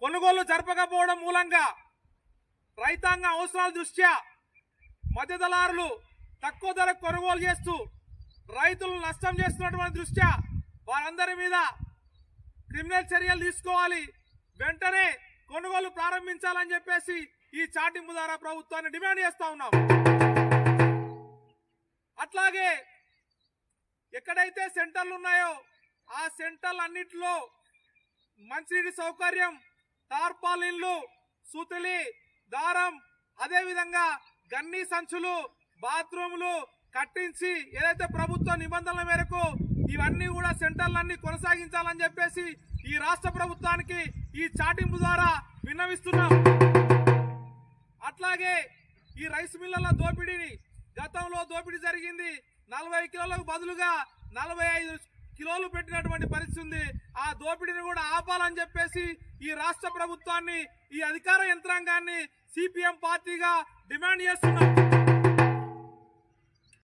కొనుగోలు జరపకపోవడం మూలంగా రైతాంగ అవసరాల దృష్ట్యా మధ్య దళారులు తక్కువ ధరకు కొనుగోలు చేస్తూ రైతులను నష్టం చేస్తున్నటువంటి దృష్ట్యా వారందరి మీద క్రిమినల్ చర్యలు తీసుకోవాలి, వెంటనే కొనుగోలు ప్రారంభించాలని చెప్పేసి ఈ చాటింపు ద్వారా ప్రభుత్వాన్ని డిమాండ్ చేస్తా ఉన్నాం. అట్లాగే ఎక్కడైతే సెంటర్లు ఉన్నాయో ఆ సెంటర్లు అన్నింటిలో మంచినీటి సౌకర్యం, టార్పాలిన్లు, సుతిలి, దారం, అదేవిధంగా గన్నీ సంచులు, బాత్రూములు కట్టించి ఏదైతే ప్రభుత్వ నిబంధనల మేరకు ఇవన్నీ కూడా సెంటర్లన్నీ కొనసాగించాలని చెప్పేసి ఈ రాష్ట్ర ప్రభుత్వానికి ఈ చాటింపు ద్వారా విన్నవిస్తున్నాం. అట్లాగే ఈ రైస్ మిల్లర్ల దోపిడీని గతంలో దోపిడీ జరిగింది, 40 కిలోలకు బదులుగా 45 కిలోలు పెట్టినటువంటి పరిస్థితి ఉంది. ఆ దోపిడీని కూడా ఆపాలని చెప్పేసి ఈ రాష్ట్ర ప్రభుత్వాన్ని, ఈ అధికార యంత్రాంగాన్ని సిపిఎం పార్టీగా డిమాండ్ చేస్తున్నాం.